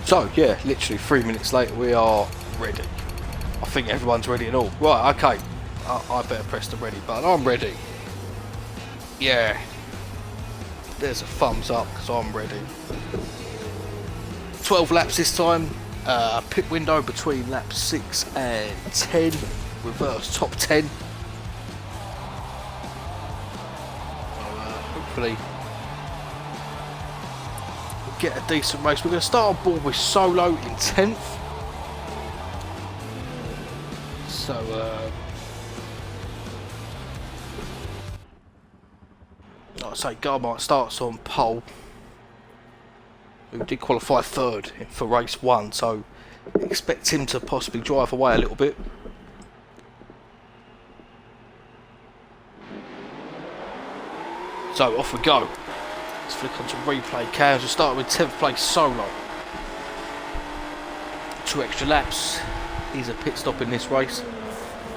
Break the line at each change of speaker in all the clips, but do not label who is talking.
So yeah, literally 3 minutes later we are ready. I think everyone's ready and all. Right, okay. I better press the ready button. I'm ready. Yeah. There's a thumbs up because I'm ready. 12 laps this time. Pit window between laps 6 and 10. Reverse top 10. Hopefully we'll get a decent race. We're going to start on board with Solo in 10th. So like I say, Garmite starts on pole. We did qualify third for race 1, so expect him to possibly drive away a little bit. So off we go. Let's flick onto replay cams. We'll start with 10th place Solo. 2 extra laps. He's a pit stop in this race.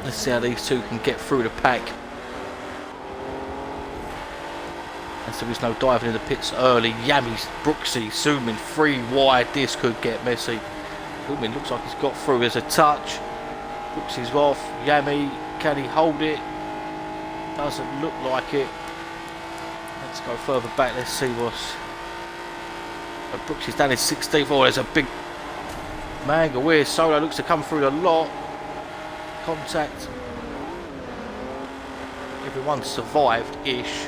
Let's see how these two can get through the pack. As there is no diving in the pits early. Yami's Brooksy zooming 3 wide. This could get messy. Zooming looks like he's got through. There's a touch. Brooksy's off. Yami, can he hold it? Doesn't look like it. Let's go further back. Let's see what's. Brooksy's down in 16th. Oh, there's a big manga where Solo looks to come through a lot. Contact. Everyone survived-ish.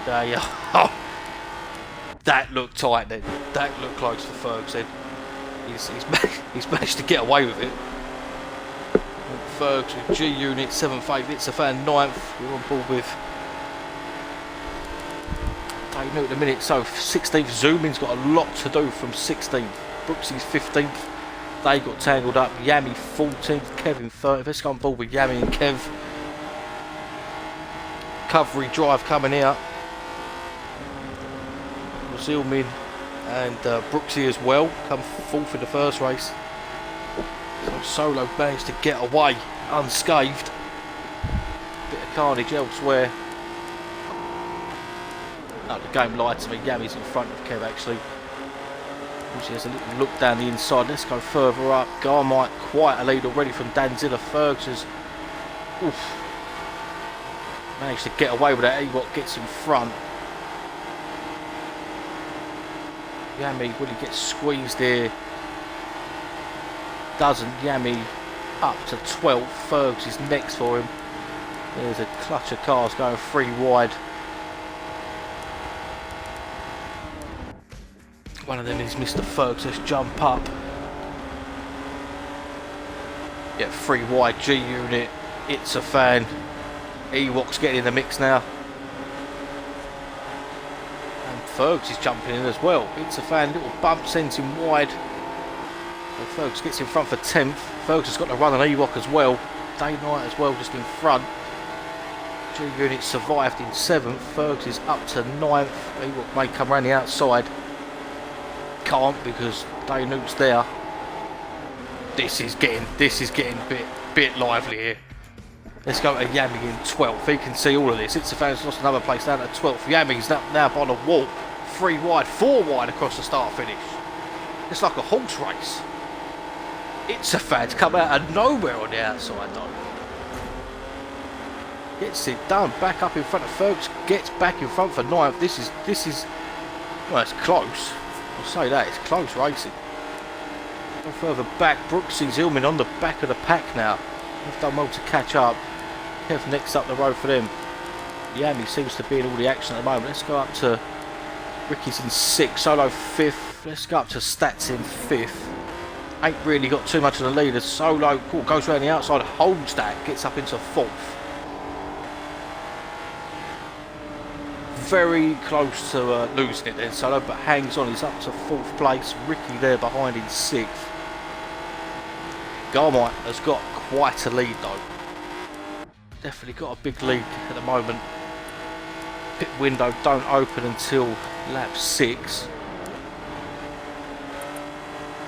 Oh, that looked tight then. That looked close for Ferguson. He's managed to get away with it. Fergs with G Unit, 7th, 8th, it's a fan 9th. We're on board with Dave at the minute. So 16th, Zooming's got a lot to do from 16th. Brooksy's 15th. They got tangled up. Yami 14th, Kevin 30th. Let's go on board with Yami and Kev. Recovery drive coming out. Zilmin and Brooksy as well come 4th in the first race. So Solo managed to get away unscathed. Bit of carnage elsewhere. Oh, the game lied to me. Yami's in front of Kev actually. Brooksy has a little look down the inside. Let's go further up. Garmite quite a lead already from Danzilla. Fergs managed to get away with that. Ewok gets in front. Yami, will he get squeezed here? Doesn't. Yami up to 12th. Fergs is next for him. There's a clutch of cars going 3 wide. One of them is Mr. Fergs. Let's jump up. Yeah, 3 wide. G Unit. It's a fan. Ewok's getting in the mix now. Fergs is jumping in as well. It's a fan, little bump sends him wide. So Fergs gets in front for 10th. Fergs has got to run an Ewok as well. Day Night as well, just in front. G Unit survived in 7th. Fergs is up to 9th. Ewok may come around the outside. Can't because Day Newt's there. This is getting a bit lively here. Let's go to Yami in 12th. He can see all of this. It's a fan's lost another place down at 12th. Yami's now by the wall. 3 wide, 4 wide across the start finish. It's like a horse race. It's a fan's come out of nowhere on the outside though. Gets it done. Back up in front of Fergs. Gets back in front for 9th. This is well, it's close. I'll say that. It's close racing. Go further back. Brooksy's Hillman on the back of the pack now. They've done well to catch up. Kev next up the road for them. Yami seems to be in all the action at the moment. Let's go up to Ricky's in 6th, Solo 5th. Let's go up to Stats in 5th. Ain't really got too much of the lead as Solo goes around the outside, holds that, gets up into 4th. Very close to losing it then, Solo, but hangs on. He's up to 4th place. Ricky there behind in 6th. Garmite has got quite a lead though. Definitely got a big lead at the moment. Pit window don't open until lap 6.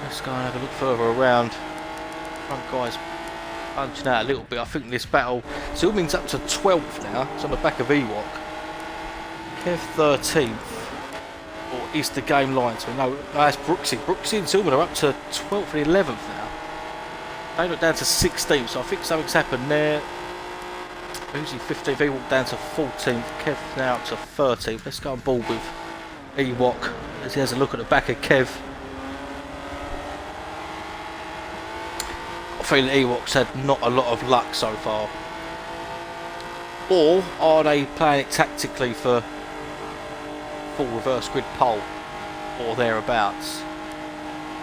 Let's go and have a look further around. Front guys punching out a little bit. I think this battle Zilming's up to 12th now. It's on the back of Ewok. Kev 13th. Or what is the game line? So we know that's Brooksy. Brooksy and Silverman are up to 12th and 11th now. They look down to 16th, so I think something's happened there. Uzi 15th, he walked down to 14th. Kev now up to 13th. Let's go on board with Ewok as he has a look at the back of Kev. I feel that Ewok's had not a lot of luck so far. Or are they playing it tactically for full reverse grid pole or thereabouts?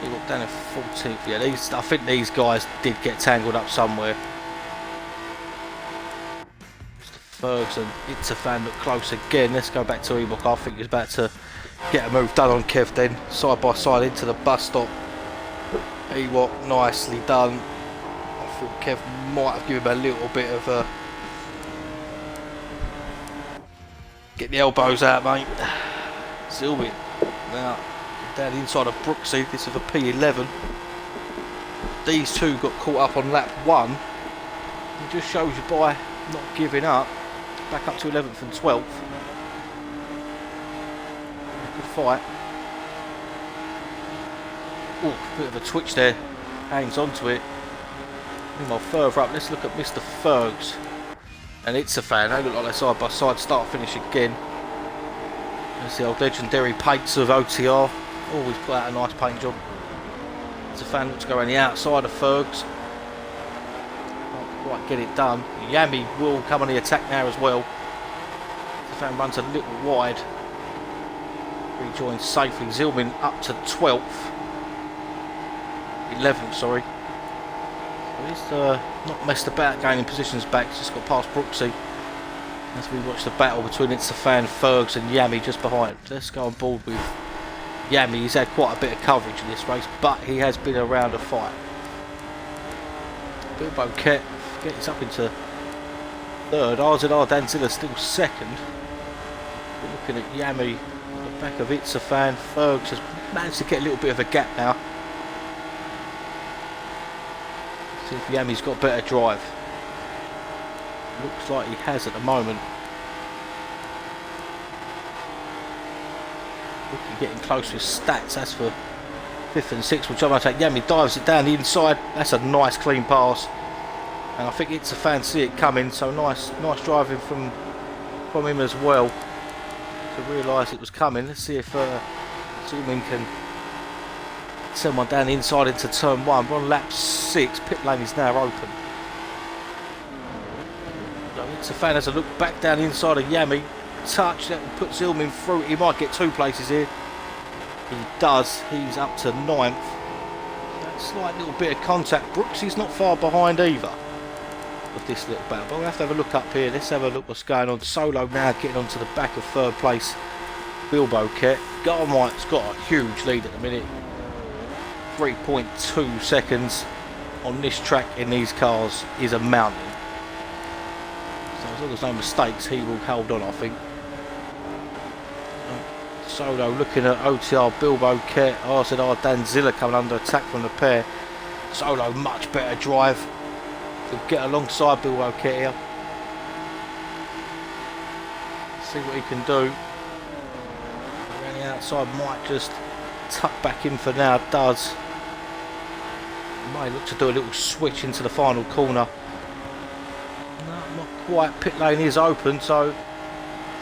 Ewok down at 14th. Yeah, I think these guys did get tangled up somewhere. Ferguson, it's a fan look close again. Let's go back to Ewok. I think he's about to get a move done on Kev then. Side by side into the bus stop. Ewok, nicely done. I thought Kev might have given him a little bit of a... Get the elbows out, mate. Silvin. Now, down the inside of Brooksy. This is a P11. These two got caught up on lap 1. It just shows you by not giving up. Back up to 11th and 12th. Good fight. Oh, bit of a twitch there. Hangs on to it. Meanwhile, further up, let's look at Mr. Fergs. And it's a fan. They look like they're side by side, start finish again. There's the old legendary paints of OTR. Always put out a nice paint job. It's a fan looks to go around the outside of Fergs. Can't quite get it done. Yami will come on the attack now as well. The fan runs a little wide. Rejoins safely. Zilman up to 12th. 11th, sorry. He's not messed about gaining positions back, he's just got past Brooksy as we watch the battle between It's a Fan, Fergs and Yami just behind. Let's go on board with Yami. He's had quite a bit of coverage in this race, but he has been around a fight. Bilbo Kett gets up into 3rd. RZR Danzilla still 2nd. We're looking at Yami at the back of It's a Fan. Fergs has managed to get a little bit of a gap now. See if Yami's got better drive. Looks like he has at the moment. Looking getting close with stats. That's for 5th and 6th. We'll jump on attack. Yami dives it down the inside. That's a nice clean pass. And I think It's a Fan see it coming. So nice driving from him as well to realise it was coming. Let's see if Zoomin can send one down the inside into turn 1. We're on lap 6. Pit lane is now open. So It's a Fan has a look back down the inside of Yami. Touch that will put Zilman through. He might get 2 places here. He does. He's up to 9th. That slight little bit of contact. Brooksy's not far behind either of this little battle. But we'll have to have a look up here. Let's have a look what's going on. Solo now getting onto the back of 3rd place. Bilbo Kett. Garmite's got a huge lead at the minute. 3.2 seconds on this track in these cars is a mountain. So as long as no mistakes, he will hold on, I think. Solo looking at OTR, Bilbo Kett, RZR Danzilla coming under attack from the pair. Solo much better drive. He'll get alongside Bilbo Kett here. See what he can do. Around the outside might just tuck back in for now. Does. Might look to do a little switch into the final corner. No, not quite. Pit lane is open, so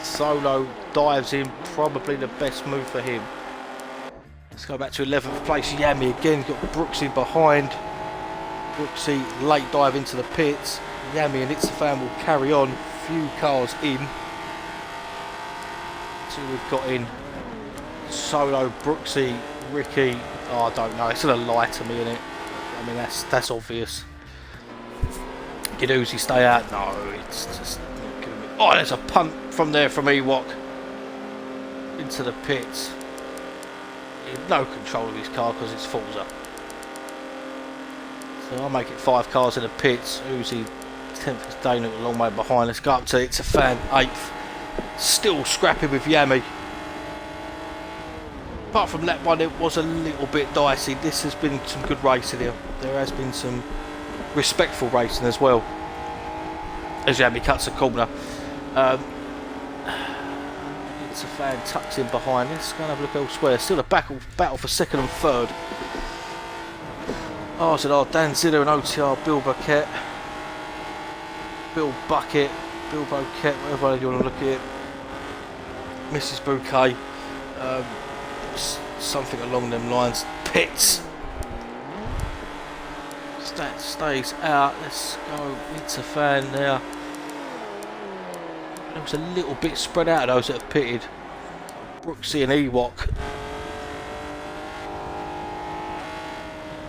Solo dives in. Probably the best move for him. Let's go back to 11th place. Yami again. Got Brooksy behind. Brooksy late dive into the pits. Yami and It's a Fan will carry on. Few cars in. So we've got in Solo, Brooksy, Ricky. Oh, I don't know. It's gonna lie to me, innit? I mean, that's obvious. Did Uzi stay out? No, it's just not giving me. Oh, there's a punt from there from Ewok into the pits. He had no control of his car because it's Forza. So I'll make it 5 cars in the pits. Uzi 10th is Dana a long way behind. Let's go up to It's a Fan 8th. Still scrapping with Yami. Apart from that one, it was a little bit dicey. This has been some good racing here. There has been some respectful racing as well. As Yami cuts a corner. It's a fan tucks in behind. Let's go and have a look elsewhere. Still a battle for second and third. RZR, Danzilla and OTR, Bill Bucket, Bill Bucket, Bill Bucket, whatever you want to look at it. Mrs. Bouquet, something along them lines. Pits. Stat stays out. Let's go. It's a fan there. It was a little bit spread out, those that have pitted. Brooksy and Ewok.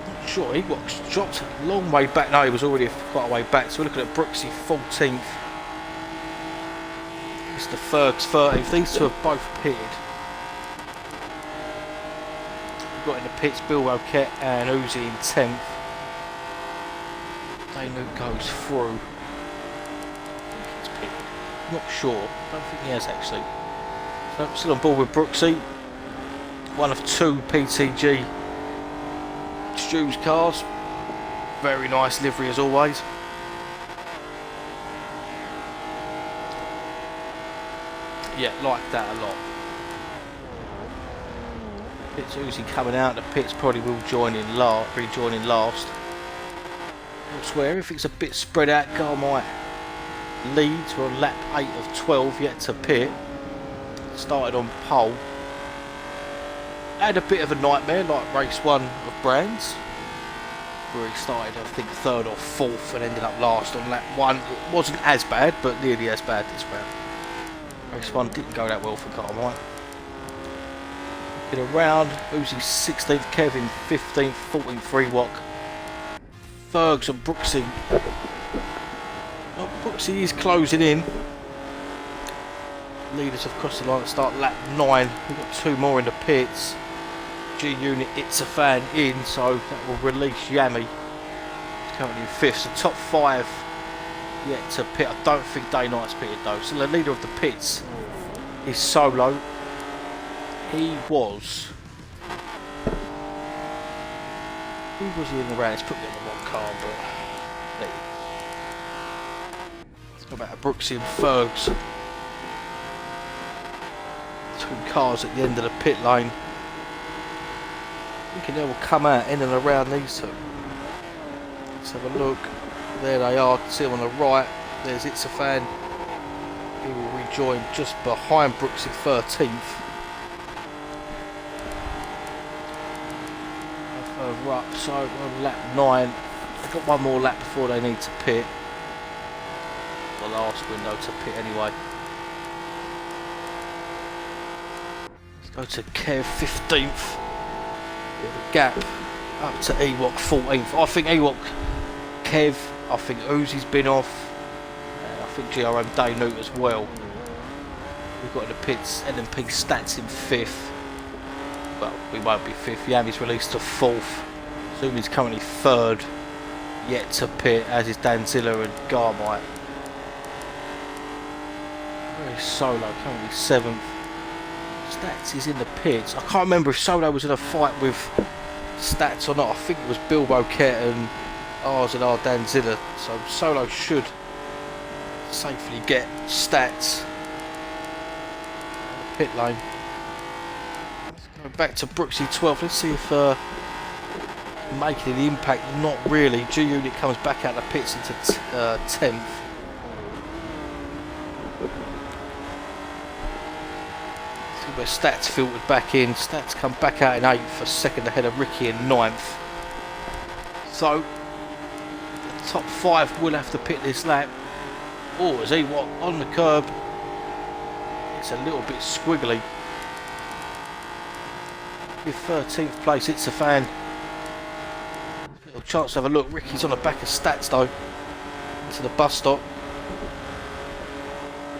Not sure, Ewok's dropped a long way back. No, he was already quite a way back. So we're looking at Brooksy 14th. Mr. Fergs 13th. These two have both pitted. We've got in the pits Bill Roquette and Uzi in 10th. Danu goes through. Not sure. Don't think he has actually. So still on board with Brooksy. One of two PTG Stu's cars. Very nice livery as always. Yeah, like that a lot. Pits Uzi coming out. The pits probably will rejoin in last. Elsewhere, everything's a bit spread out. Garmite leads. We're on lap 8 of 12, yet to pit. Started on pole. Had a bit of a nightmare like race 1 of Brands, where he started I think 3rd or 4th and ended up last on lap 1. It wasn't as bad, but nearly as bad this round. Race 1 didn't go that well for Carmine. Looking around, Uzi 16th, Kevin 15th, 14th, Rewok. Fergs and Brooksy. Oh, Brooksy is closing in. Leaders have crossed the line at start lap 9. We've got 2 more in the pits. G Unit, It's a Fan in, so that will release Yami. He's currently in 5th. So top 5 yet to pit. I don't think Day Night's pitted though. So the leader of the pits is Solo. He was. Who was he in the round? He's put me on the wrong car, but let's go back to Brooksy and Fergs. 2 cars at the end of the pit lane. Thinking they will come out in and around these 2. Let's have a look. There they are. See them on the right. There's It's a Fan. He will rejoin just behind Brooksy 13th. Further up, so on lap 9. They've got 1 more lap before they need to pit. The last window to pit anyway. Go to Kev 15th. Bit of a gap up to Ewok 14th. I think Ewok, Kev, I think Uzi's been off, and I think GRM Daynute as well. We've got in the pits LMP Stats in 5th. Well, we won't be 5th. Yami's released to 4th. Zumi's currently 3rd. Yet to pit, as is Danzilla and Garmite. Very Solo, currently 7th. Stats is in the pits. I can't remember if Solo was in a fight with Stats or not. I think it was Bill Roquette and RZR Danzilla. So Solo should safely get Stats. Pit lane. Let's go back to Brooksy 12th. Let's see if making the impact. Not really. G Unit comes back out of the pits into 10th. Where Stats filtered back in. Stats come back out in 8th for 2nd ahead of Ricky in 9th. So the top 5 will have to pit this lap. Oh, is Ewok on the curb? It's a little bit squiggly. With 13th place, It's a Fan. Little chance to have a look. Ricky's on the back of Stats though. Into the bus stop.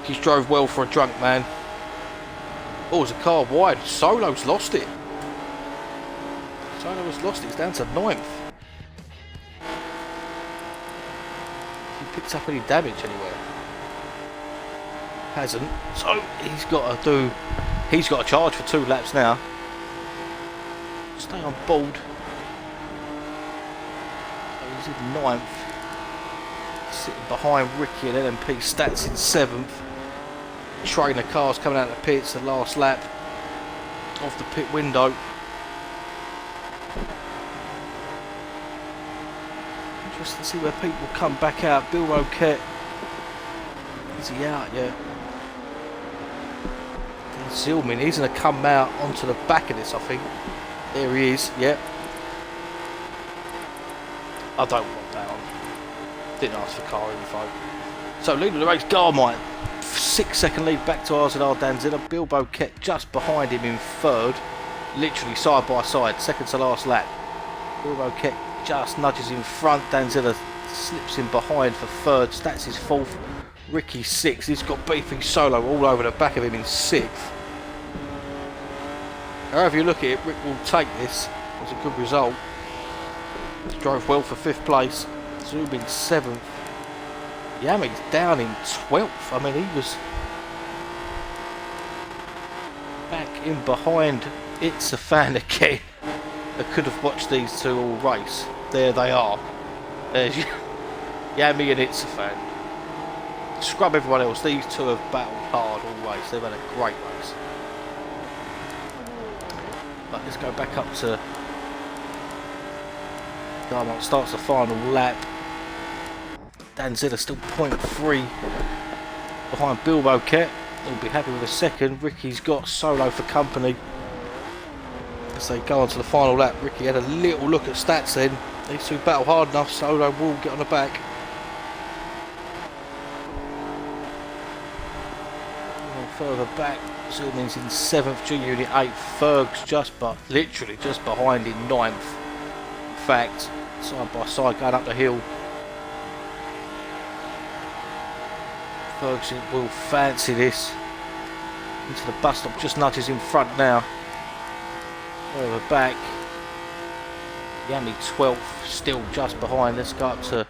Ricky's drove well for a drunk man. Oh, there's a car wide. Solo's lost it. Solo's lost it. It's down to 9th. He picked up any damage anywhere? Hasn't. So he's got to charge for 2 laps now. Stay on board. So he's in 9th. Sitting behind Ricky and LMP Stats in 7th. train of cars coming out of the pits, the last lap of the pit window. Interesting to see where people come back out. Bill Roquette, is he out yet? Zillman, he's going to come out onto the back of this, I think. There he is, yep. I don't want that on. Didn't ask for car info. So leading the race, Garmite. 6-second lead back to RZR Danzilla. Bill Roquette just behind him in third. Literally side by side, second to last lap. Bill Roquette just nudges in front. Danzilla slips in behind for third. That's his fourth. Ricky sixth. He's got beefing Solo all over the back of him in sixth. However you look at it, Rick will take this. It's a good result. He drove well for 5th place. Zoom in 7th. Yami's down in 12th. I mean, he was back in behind. It's a fan again. I could have watched these two all race. There they are. There's Yami and It's a Fan. Scrub everyone else. These two have battled hard all race. They've had a great race. But let's go back up to Garmont. Starts the final lap. Danzilla still 0.3 behind Bill Roquette. He'll be happy with a second. Ricky's got Solo for company as they go on to the final lap. Ricky had a little look at stats then. These two battle hard enough. Solo will get on the back. Further back, Zillman's in 7th, G Unit 8th, Ferg's literally just behind in 9th. In fact, side by side going up the hill. Ferguson will fancy this. Into the bus stop, just nudges in front now. Further back, Yami 12th, still just behind. Let's go up to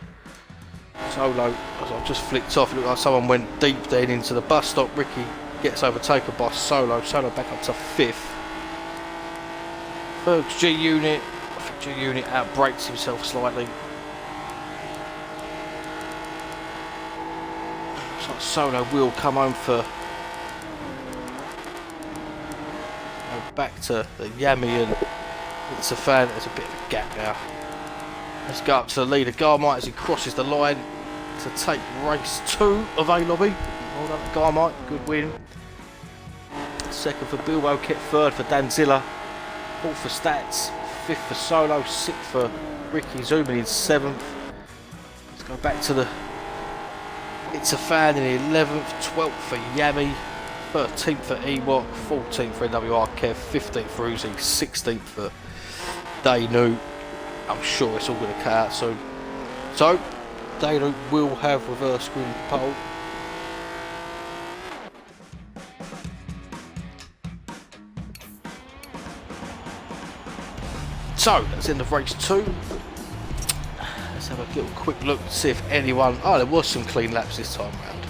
Solo. As I've just flicked off, it looked like someone went deep then into the bus stop. Ricky gets overtaken by Solo. Solo back up to 5th. Ferg's G Unit. I think G Unit outbrakes himself slightly. Looks like Solo will come home for. Back to the Yami and It's a Fan. There's a bit of a gap now. Let's go up to the leader Garmite as he crosses the line to take race 2 of A-Lobby. Well done to Garmite, good win. Second for Bill Roquette, third for Danzilla, fourth for Stats, fifth for Solo, sixth for Ricky, zooming in 7th. Let's go back to the It's a Fan in 11th, 12th for Yami, 13th for Ewok, 14th for NWR Kev, 15th for Uzi, 16th for Danu. I'm sure it's all going to cut out soon. So, Danu will have reverse screen pole. So, that's the end of race 2. Let's have a little quick look to see if anyone. Oh, there was some clean laps this time round.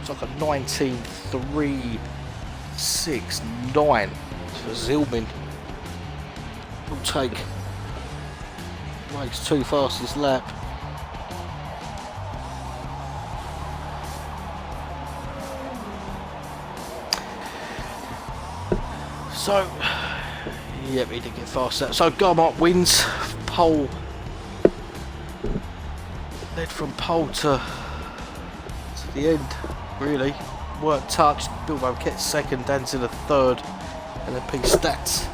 It's like a 19.369 for Zillman. We'll take race 2 fastest lap. So, yep, he did get faster. So Garmont wins. Pole. Led from pole to the end, really. Weren't touched. Bill Roquette second, Danzilla third. And then P Stats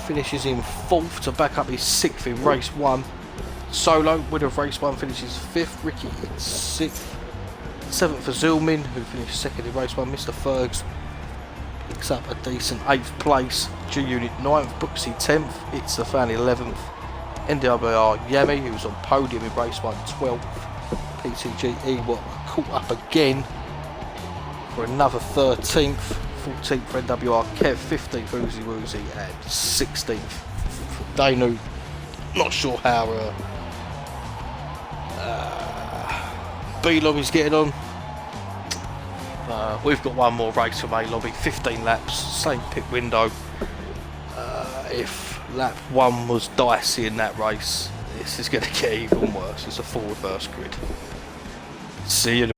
finishes in 4th to back up his 6th in race 1. Solo, winner of race 1, finishes 5th. Ricky in 6th. 7th for Zillman, who finished 2nd in race 1. Mr. Fergs picks up a decent 8th place. G Unit 9th, Brooksy 10th, It's a Fan 11th, NWR Yami, who was on podium in race 1, 12th, PTG Ewok caught up again for another 13th, 14th for NWR Kev, 15th for Uzi Woozy, and 16th for Danu. Not sure how B-Lobby's getting on. We've got one more race from A-Lobby, 15 laps, same pit window. If lap 1 was dicey in that race, this is going to get even worse. It's a full reverse grid. See you.